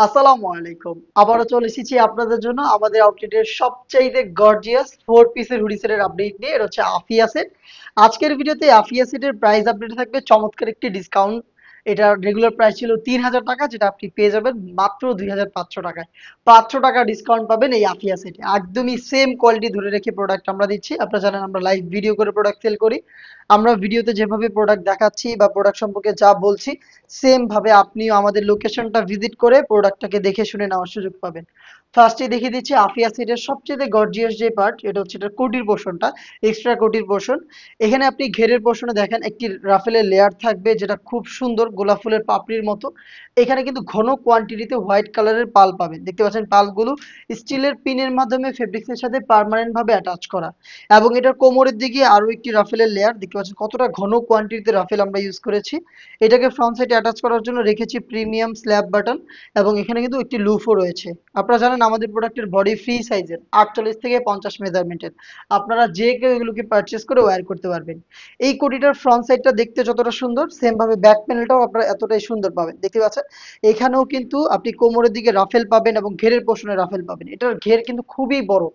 আসসালামু আলাইকুম। আবারও চলে এসেছি আপনাদের জন্য আমাদের আউটলেটের সবচাইতে গর্জিয়াস 4 পিসের হুডি সেটের আপডেট নিয়ে। এটা হচ্ছে আফিয়া সেট। আজকের ভিডিওতে আফিয়া সেটের প্রাইস আপডেট থাকবে চমৎকার একটি ডিসকাউন্ট। এটার রেগুলার প্রাইস ছিল ৩,০০০ টাকা, যেটা আপনি পেয়ে যাবেন মাত্র ২,৫০০ টাকায়। ৫০০ টাকা ডিসকাউন্ট পাবেন এই আফিয়া সেটে। একদমই সেম কোয়ালিটি ধরে রেখে প্রোডাক্ট আমরা দিচ্ছি। আপনারা জানেন আমরা লাইভ ভিডিও করে প্রোডাক্ট সেল করি। আমরা ভিডিওতে যেভাবে প্রোডাক্ট দেখাচ্ছি বা প্রোডাক্ট সম্পর্কে যা বলছি, সেম ভাবে আপনিও আমাদের লোকেশনটা ভিজিট করে প্রোডাক্টটাকে দেখে শুনে নেওয়ার সুযোগ পাবেন। ফার্স্টে দেখিয়ে দিচ্ছি আফিয়া সিটের সবচেয়ে গর্জিয়াস যে পার্ট, এটা হচ্ছে এটা কোটির পোর্শনটা, এক্সট্রা কোটির পোর্শন। এখানে আপনি ঘেরের পোর্শনে দেখেন একটি রাফেলের লেয়ার থাকবে, যেটা খুব সুন্দর গোলাপ ফুলের পাপড়ির মতো। এখানে কিন্তু ঘন কোয়ান্টিটিতে হোয়াইট কালারের পাল পাবেন, দেখতে পাচ্ছেন পালগুলো স্টিলের পিনের মাধ্যমে ফেব্রিক্সের সাথে পার্মানেন্ট ভাবে অ্যাটাচ করা। এবং এটার কোমরের দিকে আরো একটি রাফেলের লেয়ার, দেখতে পাচ্ছেন কতটা ঘন কোয়ান্টিটিতে রাফেল আমরা ইউজ করেছি। এটাকে ফ্রন্ট সাইডে অ্যাটাচ করার জন্য রেখেছি প্রিমিয়াম স্ল্যাব বাটন, এবং এখানে কিন্তু একটি লুফও রয়েছে। আপনারা জানেন আমাদের প্রোডাক্টের বডি ফ্রি সাইজের ৪৮ থেকে ৫০ মেজারমেন্টের। আপনারা যে কেউ এগুলোকে পারচেস করে ওয়্যার করতে পারবেন। এই কোটিটার ফ্রন্ট সাইডটা দেখতে যতটা সুন্দর, সেম ভাবে ব্যাক প্যানেলটাও আপনারা এতটাই সুন্দর পাবেন, দেখতে পাচ্ছেন। এখানেও কিন্তু আপনি কোমরের দিকে রাফেল পাবেন এবং ঘেরের পোর্শনে রাফেল পাবেন। এটার ঘের কিন্তু খুবই বড়।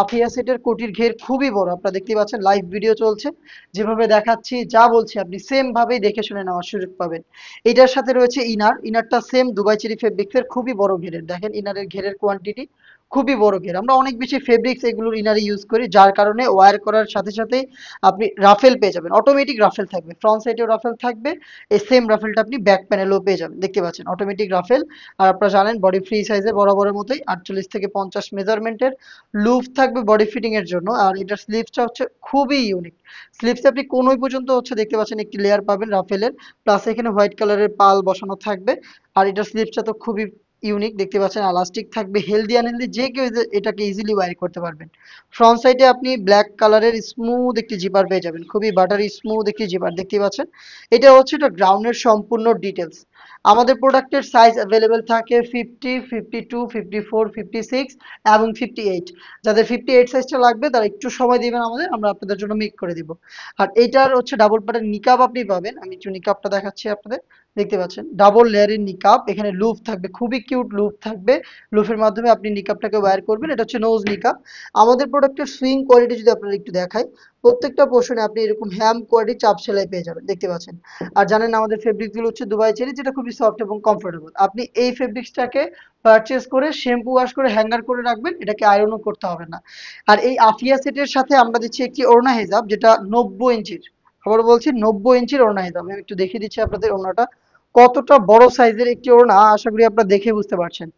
আফিয়া সেটের কোটির ঘের খুবই বড়, আপনারা দেখতেই পাচ্ছেন, লাইভ ভিডিও চলছে। যেভাবে দেখাচ্ছি যা বলছি আপনি সেম ভাবেই দেখে শুনে নেওয়ার সুযোগ পাবেন। এটার সাথে রয়েছে ইনারটা সেম দুবাই চেরি ফেব্রিক্সের খুবই বড় ঘেরের, দেখেন ইনারের ঘেরের কোয়ান্টিটি খুবই বড় ঘের। আমরা অনেক বেশি ফেব্রিক্স এগুলোর ইনারে ইউজ করি, যার কারণে ওয়্যার করার সাথে সাথেই আপনি রাফেল পেয়ে যাবেন, অটোমেটিক রাফেল থাকবে, ফ্রন্ট সাইডেও রাফেল থাকবে। এই সেম রাফেলটা আপনি ব্যাক প্যানেলেও পেয়ে যাবেন, দেখতে পাচ্ছেন অটোমেটিক রাফেল। আর আপনারা জানেন বডি ফ্রি সাইজে বরাবরের মতোই ৪৮ থেকে ৫০ মেজারমেন্টের লুপ থাকবে বডি ফিটিং এর জন্য। আর এটার স্লিভসটা হচ্ছে খুবই ইউনিক। স্লিভসে আপনি কোনোই পর্যন্ত হচ্ছে দেখতে পাচ্ছেন একটি লেয়ার পাবেন রাফেলের, প্লাস এখানে হোয়াইট কালারের পাল বসানো থাকবে। আর এটার স্লিভসটা তো খুবই ইউনিক, দেখতে পাচ্ছেন এলাস্টিক থাকবে, হেলদি আনহেলদি যে কেউ এটাকে ইজিলি ওয়্যার করতে পারবেন। ফ্রন্ট সাইডে আপনি ব্ল্যাক কালারের স্মুথ একটি জিপার পেয়ে যাবেন, খুবই বাটারি স্মুথ একটি জিপার, দেখতে পাচ্ছেন। এটা হচ্ছে এটা গ্রাউন্ডের সম্পূর্ণ ডিটেলস। আমাদের প্রোডাক্টের সাইজ অ্যাভেলেবেল থাকে 50, 52, 54, 56 এবং 58। যাদের 58 সাইজটা লাগবে তারা একটু সময় দিবেন আমাদের, আমরা আপনাদের জন্য মেক করে দিব। আর এইটার হচ্ছে ডাবল পার্টের নিকাব আপনি পাবেন, আমি একটু নিকাবটা দেখাচ্ছি আপনাদের। দেখতে পাচ্ছেন ডাবল লেয়ারের নিকাব, এখানে লুপ থাকবে, খুবই কিউট লুপ থাকবে। লুপের মাধ্যমে আপনি নিকাবটাকে ওয়্যার করবেন। এটা হচ্ছে নোজ নিকাব। আমাদের প্রোডাক্টের সুইং কোয়ালিটি যদি আপনারা একটু দেখাই, প্রত্যেকটা পোর্শনে আপনি এরকম হ্যাম কোয়ালিটি চাপ সেলাই পেয়ে যাবেন, দেখতে পাচ্ছেন। আর জানেন আমাদের ফেব্রিক গুলো হচ্ছে দুবাই চেরি, যেটা খুবই সফট এবং কমফোর্টেবল। আপনি এই ফেব্রিক্সটাকে পারচেজ করে শ্যাম্পু ওয়াশ করে হ্যাঙ্গার করে রাখবেন, এটাকে আয়রনও করতে হবে না। আর এই আফিয়া সেটের সাথে আমরা দিচ্ছি একটি ওড়না হিজাব, যেটা ৯০ ইঞ্চির। আবার বলছি ৯০ ইঞ্চির ওড়না হিজাব। আমি একটু দেখিয়ে দিচ্ছি আপনাদের ওড়নাটা কতটা বড় সাইজের একটি ওড়না, আশা করি আপনারা দেখে বুঝতে পারছেন।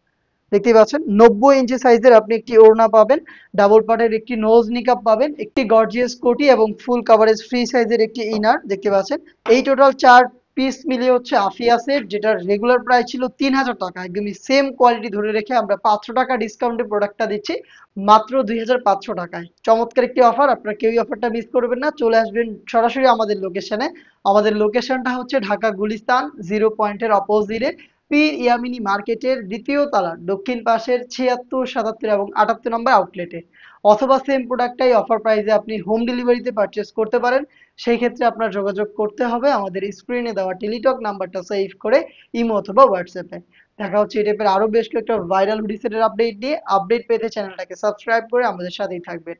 দেখতেই পাচ্ছেন ৯০ ইঞ্চি সাইজের আপনি একটি ওড়না পাবেন, ডাবল পার্টের একটি নোজ নিকাব পাবেন, একটি গর্জিয়াস কোটি এবং ফুল কাভারেজ ফ্রি সাইজের একটি ইনার, দেখতে পাচ্ছেন। এই টোটাল ৪ পিস মিলিয়ে হচ্ছে আফিয়া সেট, যেটার রেগুলার প্রাইস ছিল ৩,০০০ টাকা। একদমই সেম কোয়ালিটি ধরে রেখে আমরা ৫০০ টাকা ডিসকাউন্টে প্রোডাক্টটা দিচ্ছি মাত্র ২,৫০০ টাকায়। চমৎকার একটি অফার, আপনারা কেউই অফারটা মিস করবেন না, চলে আসবেন সরাসরি আমাদের লোকেশনে। আমাদের লোকেশনটা হচ্ছে ঢাকা গুলিস্তান 0 পয়েন্টের অপোজিটে, পীর ইয়ামিনী মার্কেটের দ্বিতীয় তলার দক্ষিণ পাশের ৭৬, ৭৭ এবং ৭৮ নম্বর আউটলেটে। অথবা সেম প্রোডাক্টটাই অফার প্রাইসে আপনি হোম ডেলিভারিতে পারচেস করতে পারেন। সেই ক্ষেত্রে আপনার যোগাযোগ করতে হবে আমাদের স্ক্রিনে দেওয়া টেলিটক নাম্বারটা সেভ করে ইমো অথবা হোয়াটসঅ্যাপে। দেখা হচ্ছে এই টাইপের আরো বেশ কয়েকটা ভাইরাল হুডি সেটের আপডেট নিয়ে। আপডেট পেতে চ্যানেলটাকে সাবস্ক্রাইব করে আমাদের সাথেই থাকবেন।